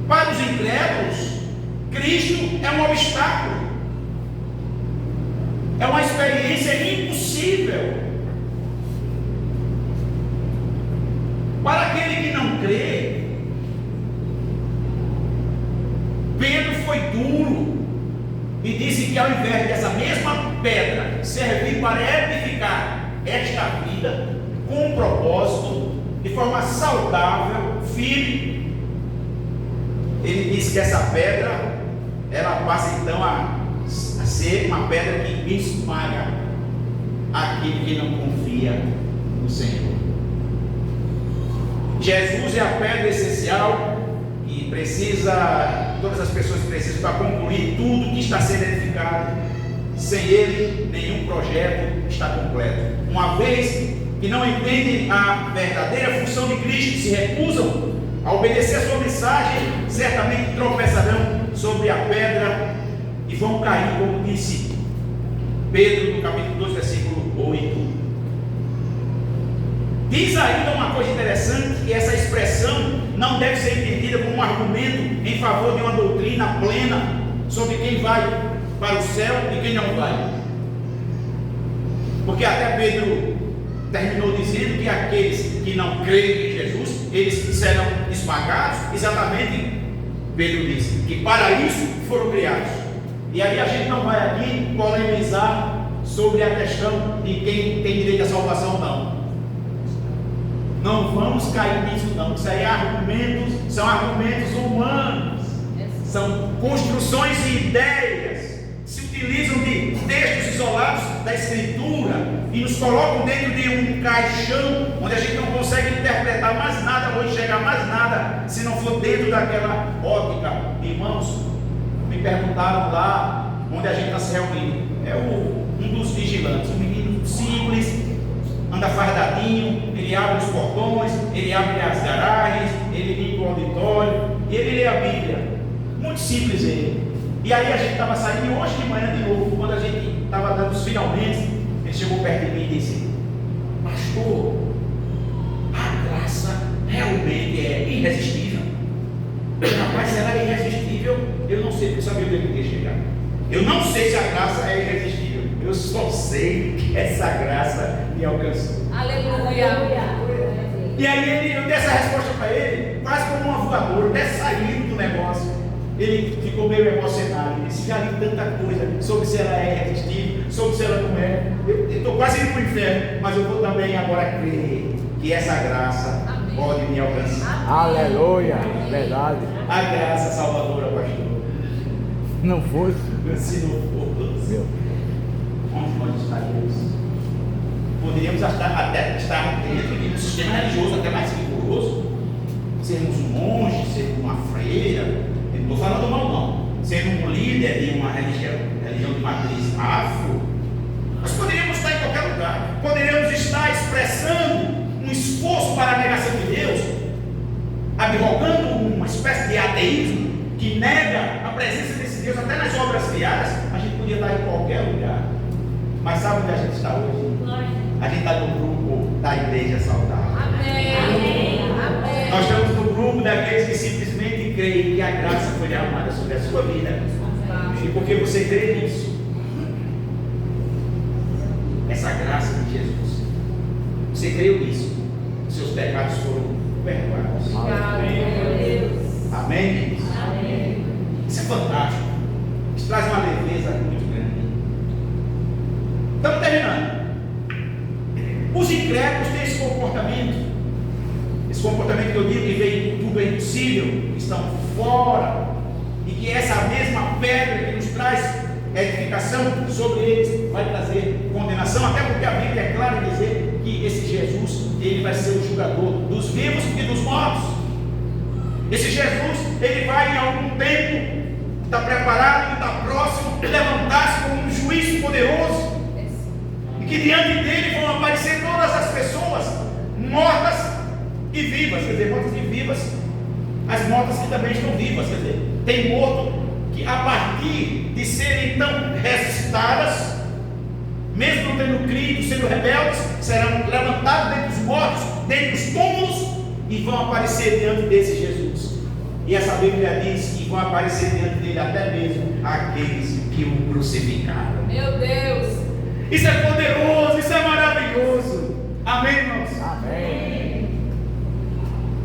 Para os incrédulos, Cristo é um obstáculo, é uma experiência impossível. Para aquele que não crê, Pedro foi duro e disse que ao invés dessa mesma pedra servir para edificar esta vida com um propósito, de forma saudável, firme, ele disse que essa pedra, ela passa então a ser uma pedra que esmaga aquele que não confia no Senhor. Jesus é a pedra essencial e todas as pessoas precisam para concluir tudo que está sendo edificado. Sem ele, nenhum projeto está completo. Uma vez que não entendem a verdadeira função de Cristo, se recusam a obedecer a sua mensagem, certamente tropeçarão sobre a pedra e vão cair, como disse Pedro no capítulo 2, versículo 8. Diz ainda uma coisa interessante, que essa expressão não deve ser entendida como um argumento em favor de uma doutrina plena sobre quem vai para o céu e quem não vai. Porque até Pedro terminou dizendo que aqueles que não creem em Jesus, eles serão esmagados. Exatamente, Pedro disse que para isso foram criados. E aí a gente não vai aqui polemizar sobre a questão de quem tem direito à salvação, não. Não vamos cair nisso, não. Isso aí são argumentos humanos, são construções e ideias, se utilizam de textos isolados da Escritura e nos colocam dentro de um caixão onde a gente não consegue interpretar mais nada ou enxergar mais nada se não for dentro daquela ótica. Irmãos, me perguntaram lá onde a gente está se reunindo. É um dos vigilantes, um menino simples, anda fardadinho, ele abre os portões, ele abre as garagens, ele limpa o auditório e ele lê a Bíblia. Muito simples ele. E aí a gente estava saindo hoje de manhã de novo, quando a gente estava dando os finalmente, ele chegou perto de mim e disse: pastor, a graça realmente é irresistível. Rapaz, se ela é irresistível, eu não sei, porque eu sabia onde ele ia chegar. Eu não sei se a graça é irresistível. Eu só sei que essa graça me alcançou. Aleluia. E aí eu dei essa resposta para ele, quase como uma voadora, até saindo do negócio. Ele ficou meio emocionado. Ele disse: já li tanta coisa sobre se ela é irresistível, sobre se ela não é. Eu estou quase indo para o inferno, mas eu vou também agora crer que essa graça pode me alcançar. Aleluia. Verdade. A graça salvadora, pastor. Não fosse. Se não fosse, Meu. onde nós estaríamos? Poderíamos até estar dentro de um sistema religioso até mais rigoroso, sermos um monge, sermos uma freira. Eu não estou falando mal, não. Sendo um líder de uma religião de matriz afro, nós poderíamos estar em qualquer lugar. Poderíamos estar expressando um esforço para a negação de Deus, advogando uma espécie de ateísmo que nega a presença desse Deus até nas obras criadas, a gente podia estar em qualquer lugar. Mas sabe onde a gente está hoje? A gente está no grupo da Igreja Saudável. Amém. Nós estamos no grupo daqueles que simplesmente creem que a graça foi derramada sobre a sua vida. E porque você crê nisso, essa graça de Jesus, você creu nisso, seus pecados foram perdoados. Amém, queridos? Isso é fantástico. Isso traz uma leveza muito grande. Estamos terminando. Os incrédulos têm esse comportamento. Esse comportamento que eu digo que vem tudo é impossível, estão fora. E que essa mesma pedra que nos traz edificação sobre eles vai trazer condenação, até porque a Bíblia é clara em dizer que esse Jesus, ele vai ser o julgador dos vivos e dos mortos. Esse Jesus, ele vai em algum tempo, está preparado, está próximo, levantar-se como um juiz poderoso, e que diante dele vão aparecer todas as pessoas mortas e vivas, quer dizer, mortas e vivas, as mortas que também estão vivas, quer dizer, tem morto que a partir de serem então ressuscitadas, mesmo não tendo crido, sendo rebeldes, serão levantados dentre os mortos, dentre os túmulos, e vão aparecer diante desse Jesus. E essa Bíblia diz que vão aparecer diante dele até mesmo aqueles que o crucificaram. Meu Deus. Isso é poderoso, isso é maravilhoso. Amém, irmãos? Amém.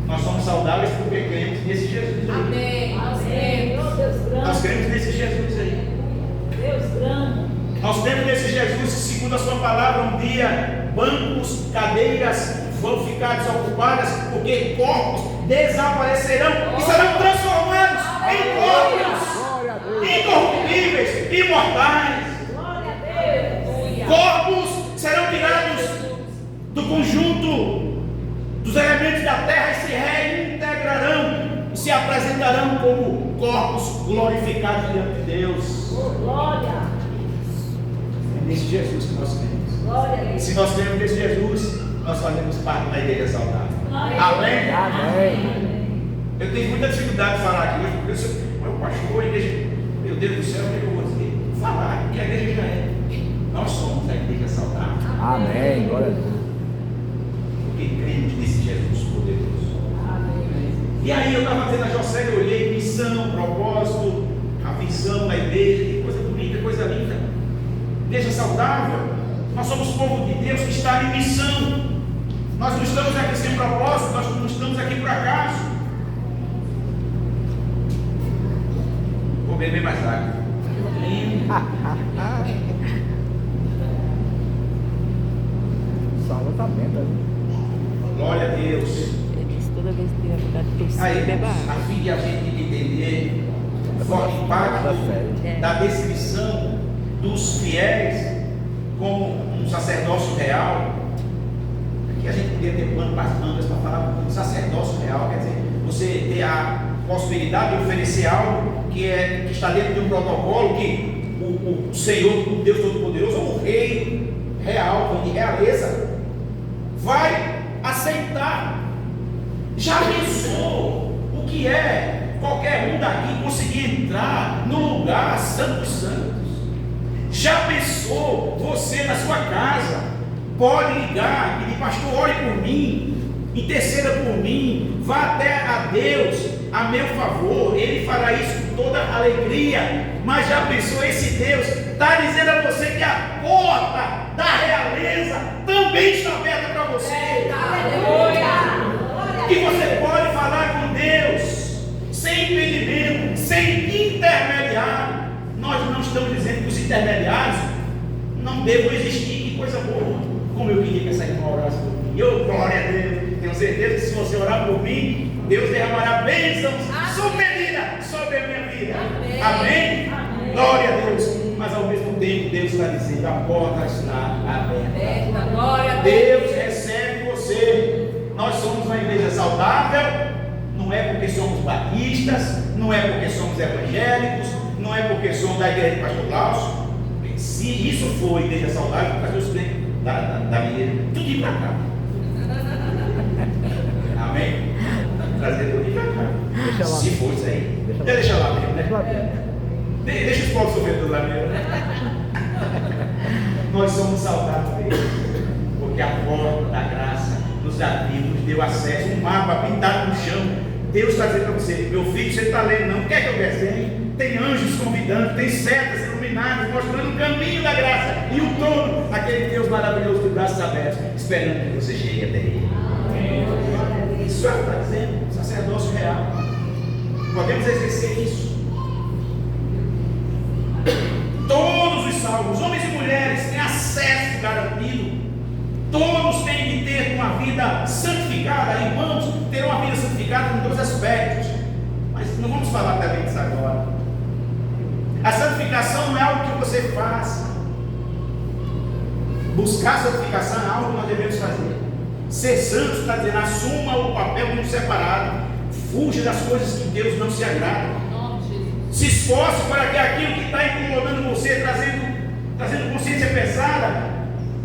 Nós somos saudáveis porque cremos nesse Jesus aí. Amém. Nós cremos. Nós cremos nesse Jesus aí. Deus grande. Nós cremos nesse Jesus, segundo a sua palavra, um dia bancos, cadeiras vão ficar desocupadas, porque corpos desaparecerão e serão transformados em corpos incorruptíveis, imortais. Glória a Deus. Corpos serão tirados do conjunto dos elementos da terra e se reintegrarão e se apresentarão como corpos glorificados diante de Deus. Glória. É nesse Jesus que nós cremos. Glória a Deus. Se nós cremos nesse Jesus, nós fazemos parte da Igreja Saudável. Amém? Amém. Eu tenho muita dificuldade de falar aqui hoje, porque eu sou meu pastor, a igreja, meu Deus do céu, o que é que eu vou dizer? Falar, que a igreja já é. Nós somos a Igreja Saudável. Amém. Glória a Deus. Porque cremos nesse Jesus poderoso. E aí eu estava dizendo a José, eu olhei missão, propósito, a visão da igreja, que coisa bonita, coisa linda. Igreja saudável. Nós somos povo de Deus que está em missão. Nós não estamos aqui sem propósito, nós não estamos aqui por acaso. Vou beber mais água. Salva tá bem, tá? Glória a Deus. Ele disse toda vez que tiver vontade de tossir, Aí, beba a água. fim de a gente entender o forte impacto da descrição dos fiéis como um sacerdócio real. Aqui a gente podia ter plano para as mangas para falar um sacerdócio real, quer dizer, você ter a possibilidade de oferecer algo que está dentro de um protocolo que o Senhor, o Deus Todo-Poderoso, ou o Rei real, de realeza, vai aceitar. Já pensou o que é qualquer um daqui conseguir entrar no lugar Santo dos Santos? Já pensou você na sua casa pode ligar e pedir, pastor, ore por mim, interceda por mim, vá até a Deus a meu favor, Ele fará isso com toda alegria. Mas já pensou, esse Deus está dizendo a você que a porta da realeza também está aberta para você, que você pode falar com Deus sem impedimento, sem intermediário. Nós não estamos dizendo que os intermediários não devam existir, que coisa boa. Como eu queria que essa irmã orasse por mim. Eu, glória a Deus, tenho certeza que se você orar por mim, Deus derramará bênçãos sob medida sobre a minha vida. Amém? Glória a Deus. Mas ao mesmo tempo, Deus está dizendo: a porta está aberta. Glória a Deus recebe você. Nós somos uma igreja saudável. Não é porque somos batistas, não é porque somos evangélicos, não é porque somos da igreja de Pastor Glaucio. Se isso for igreja saudável, fazer os crentes da igreja tudo ir para cá. Amém? trazer tudo pra cá. Deixa lá. Se for isso aí. Deixa lá. Deixa lá mesmo, Deixa lá né? dentro. Deixa os povos sofrer tudo lá mesmo. Nós somos saudáveis mesmo, porque a porta da graça nos abriu, nos deu acesso, um mapa pintado no chão. Deus está dizendo para você, meu filho, você está lendo, não quer que eu desenhe? Tem anjos convidando, tem setas iluminadas, mostrando o caminho da graça e o trono, aquele Deus maravilhoso de braços abertos, esperando que você chegue até Ele. Isso é o que está dizendo, sacerdócio real. Podemos exercer isso. Todos os salvos, homens e mulheres, têm acesso garantido. Todos têm que ter uma vida santificada. Irmãos, ter uma vida santificada em todos os aspectos. Mas não vamos falar também disso agora. A santificação não é algo que você faz. Buscar santificação é algo que nós devemos fazer. Ser santo está dizendo, assuma o papel de um separado. Fuja das coisas que Deus não se agrada. Se esforce para que aquilo que está incomodando você, trazendo consciência pesada,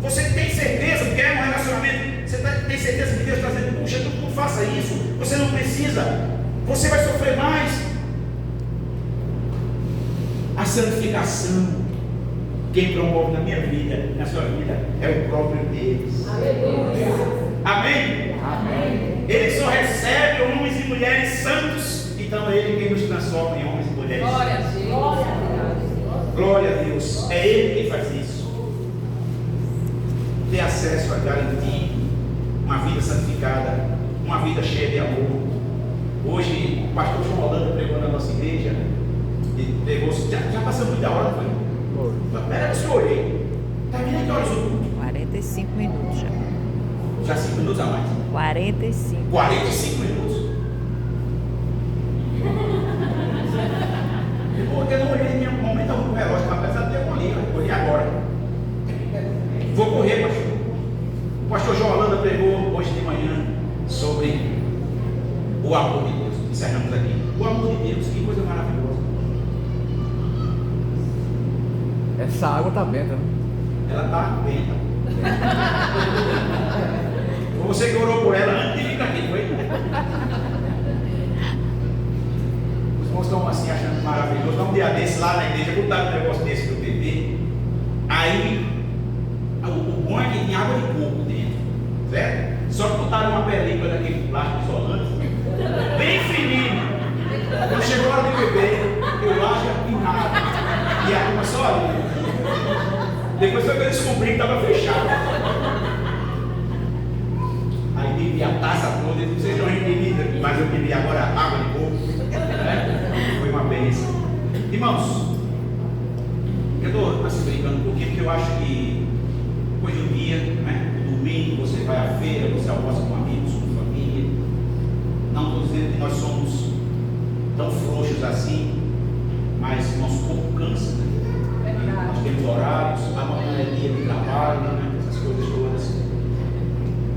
você tem certeza, porque é um relacionamento, você tem certeza que Deus está dizendo, puxa, não faça isso, você não precisa, você vai sofrer mais. A santificação, quem promove na minha vida, na sua vida, é o próprio Deus. Amém? Amém. Ele só recebe homens e mulheres santos, então é Ele quem nos transforma em homens e mulheres. Glória a Deus. Glória a Deus. É Ele quem faz isso. Ter acesso a garantir uma vida santificada, uma vida cheia de amor. Hoje, o pastor João Holanda pregou na nossa igreja. E pregou, já passou muita hora, foi? Era que eu olhei. Terminei que horas o culto? 45 minutos já. Já 5 minutos a mais. 45. 45 minutos. Eu não olhei em nenhum momento algum relógio, mas apesar de ter um ali, eu olhei agora. Vou correr, pastor. O pastor João Holanda pregou hoje de manhã sobre o amor de Deus. Encerramos aqui. O amor de Deus, que coisa maravilhosa. Essa água está benta, né? Ela está benta. Foi você que orou por ela antes de vir aqui, foi? Os irmãos estão assim achando maravilhoso. Um dia desse lá na igreja, botaram um negócio desse no TV. Aí, o bom é que tinha água de coco dentro, certo? Só que botaram uma película daquele plástico isolante, bem fininho. Quando chegou a hora de beber, eu lá já pinava. E a turma só ali. Depois foi que eu descobri que estava fechado. Aí bebi a taça toda e vocês não entendiam, mas eu bebi agora água de coco. Né? Foi uma bênção. Irmãos, eu estou assim brincando um pouquinho, porque eu acho que hoje em dia, né, domingo, você vai à feira, você almoça com amigos, com família. Não estou dizendo que nós somos tão frouxos assim, mas nosso corpo cansa, né? Nós temos horários, amanhã é dia de trabalho, né? Essas coisas todas.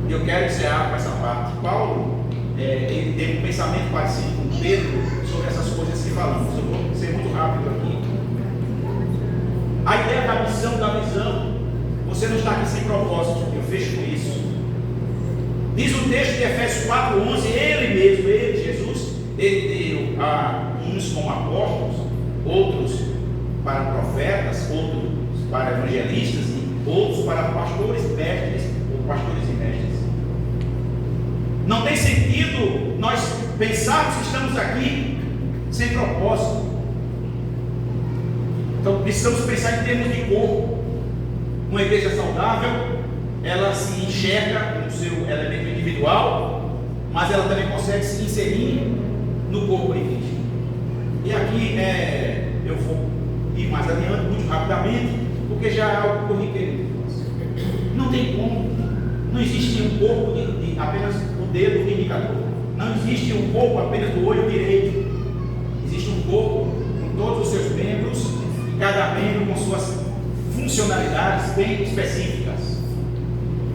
E eu quero encerrar com essa parte. Paulo, ele teve um pensamento parecido com Pedro sobre essas coisas que falamos. Eu vou ser muito rápido aqui. A ideia da missão, da visão, você não está aqui sem propósito. Eu fecho com isso. Diz o texto de Efésios 4:11, ele mesmo, ele, Jesus, ele deu a uns como apóstolos, outros para profetas, outros para evangelistas e outros para pastores, mestres ou pastores e mestres. Não tem sentido nós pensarmos que estamos aqui sem propósito. Então precisamos pensar em termos de corpo. Uma igreja saudável, ela se enxerga no seu elemento individual, mas ela também consegue se inserir no corpo de Cristo. E aqui eu vou ir mais adiante, muito rapidamente, porque já é algo corriqueiro. Não tem como. Não existe um corpo de apenas o dedo indicador. Não existe um corpo apenas do olho direito. Existe um corpo com todos os seus membros, e cada membro com suas funcionalidades bem específicas.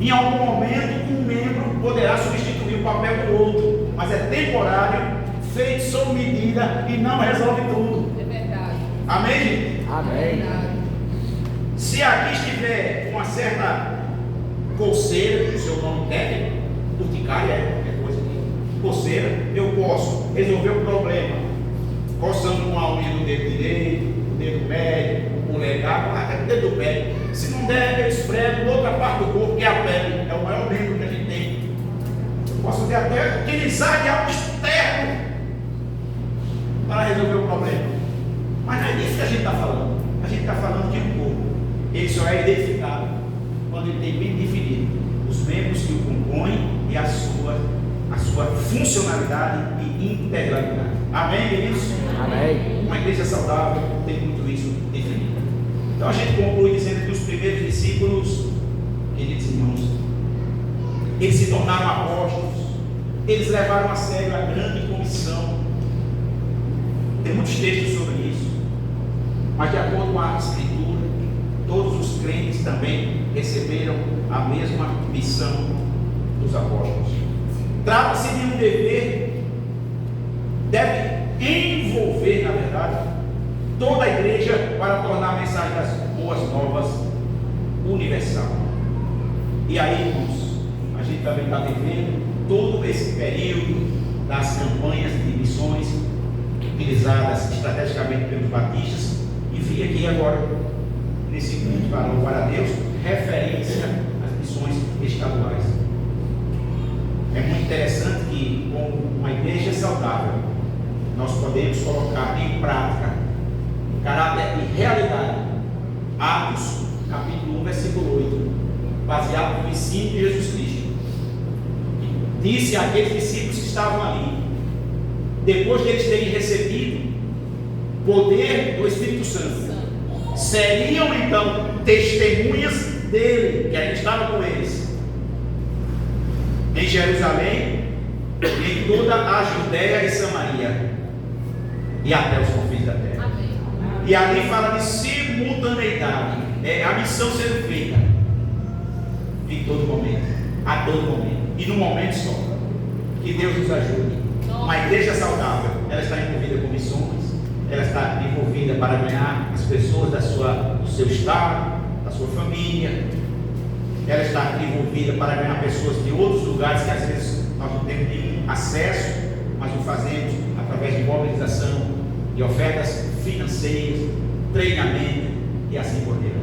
Em algum momento, um membro poderá substituir o papel do outro, mas é temporário, feito sob medida e não resolve tudo. É verdade. Amém? Amém. Se aqui estiver uma certa coceira, o seu nome técnico, urticária é qualquer coisa aqui. coceira, eu posso resolver o problema coçando com a unha do dedo direito, o dedo médio, o polegar, até o dedo do pé. Se não der, eu esfrego outra parte do corpo, que é a pele, é o maior membro que a gente tem. Eu posso até utilizar de algo externo para resolver o problema. Mas não é disso que a gente está falando. A gente está falando de um corpo. Ele só é identificado quando ele tem bem definido os membros que o compõem e a sua funcionalidade e integralidade. Amém, queridos? Amém. Uma igreja saudável tem muito isso definido. Então a gente conclui dizendo que os primeiros discípulos, queridos irmãos, eles se tornaram apóstolos, eles levaram a sério a grande comissão. Tem muitos textos sobre isso, mas de acordo com a Escritura, todos os crentes também receberam a mesma missão dos apóstolos. Trata-se de um dever, deve envolver, na verdade, toda a igreja para tornar a mensagem das boas novas universal. E aí, irmãos, a gente também está vivendo todo esse período das campanhas de missões utilizadas estrategicamente pelos batistas, e vi aqui agora, nesse culto para louvar a Deus, referência às missões estaduais. É muito interessante que, como uma igreja saudável, nós podemos colocar em prática, em caráter e realidade, Atos, capítulo 1, versículo 8, baseado no ensino de Jesus Cristo. Disse àqueles discípulos que estavam ali, depois de eles terem recebido poder do Espírito Santo, seriam então testemunhas dele, que ainda estava com eles, em Jerusalém, em toda a Judéia e Samaria, e até os confins da terra. Amém. E ali fala de simultaneidade, é a missão sendo feita em todo momento, a todo momento, e num momento só. Que Deus nos ajude. Uma igreja saudável, ela está envolvida com missões, ela está envolvida para ganhar as pessoas do seu estado, da sua família, ela está envolvida para ganhar pessoas de outros lugares que às vezes nós não temos nenhum acesso, mas o fazemos através de mobilização, de ofertas financeiras, treinamento e assim por diante,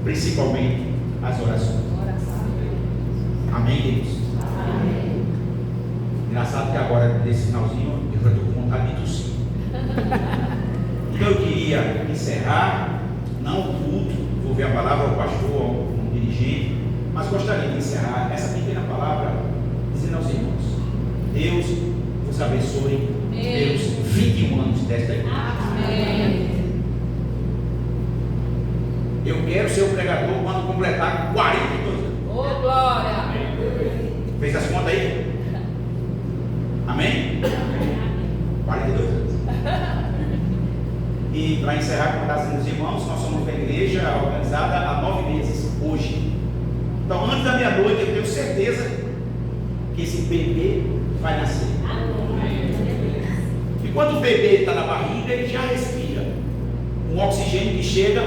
principalmente as orações. Amém, queridos? Amém. Engraçado que agora, nesse finalzinho, eu já estou com vontade de tossir. Então eu queria encerrar, não o culto, vou ver a palavra ao pastor, ao dirigente, mas gostaria de encerrar essa pequena palavra dizendo aos irmãos: Deus vos abençoe pelos 21 anos desta igreja. Amém. Eu quero ser o pregador quando completar 42 anos. Oh, glória! Fez as contas aí? Amém? 42 anos. E para encerrar, como está dizendo os irmãos, nós somos uma igreja organizada há 9 meses, hoje. Então, antes da meia-noite, eu tenho certeza que esse bebê vai nascer. E quando o bebê está na barriga, ele já respira um oxigênio que chega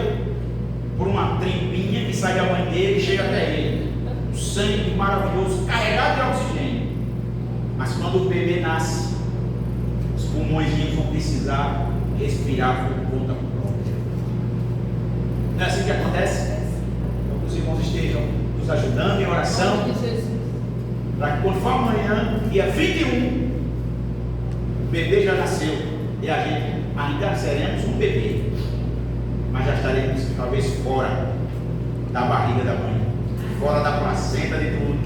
por uma trimpinha que sai da mãe dele e chega até ele. Um sangue maravilhoso, carregado de oxigênio. Mas quando o bebê nasce, os pulmões vão precisar respirar por conta própria. Não é assim que acontece? Então, que os irmãos estejam nos ajudando em oração, para que quando for amanhã, dia 21, o bebê já nasceu e a gente ainda seremos um bebê, mas já estaremos talvez fora da barriga da mãe, fora da placenta de tudo.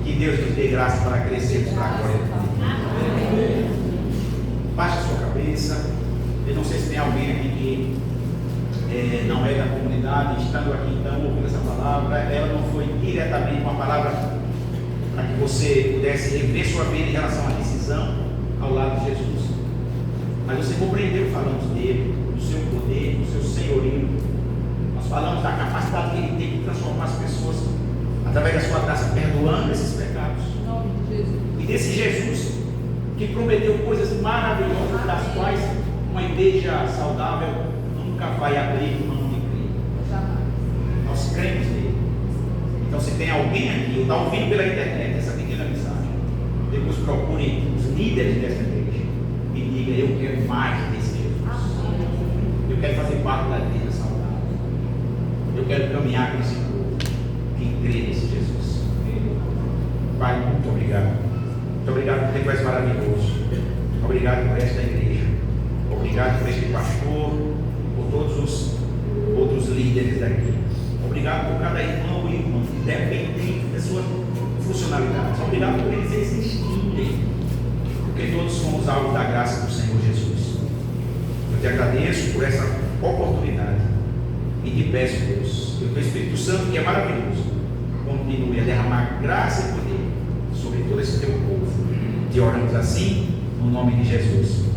Que Deus nos dê graça para crescermos para a glória de Deus. Baixe a sua cabeça. Eu não sei se tem alguém aqui que não é da comunidade, estando aqui então ouvindo essa palavra. Ela não foi diretamente uma palavra para que você pudesse rever sua vida em relação à decisão ao lado de Jesus, mas você compreendeu que falamos dele, do seu poder, do seu senhorio. Nós falamos da capacidade que ele tem de transformar as pessoas através da sua graça, perdoando esses pecados. E desse Jesus que prometeu coisas maravilhosas, das quais uma igreja saudável nunca vai abrir mão de crer. Nós cremos nele. Então, se tem alguém aqui, ou está ouvindo pela internet essa pequena mensagem, depois nos procure os líderes dessa igreja e diga: eu quero mais desse Jesus. Eu quero fazer parte da vida saudável. Eu quero caminhar com esse povo que crê nesse Jesus. Pai, muito obrigado. Muito obrigado por ter tu és maravilhoso. Obrigado por esta igreja. Obrigado por este pastor, por todos os outros líderes daqui. Obrigado por cada irmão e irmã, independente da sua funcionalidade. Obrigado por eles existirem, porque todos somos alvo da graça do Senhor Jesus. Eu te agradeço por essa oportunidade e te peço, Deus, que o teu Espírito Santo, que é maravilhoso, continue a derramar graça e poder sobre todo esse teu povo. Te oramos assim, no nome de Jesus.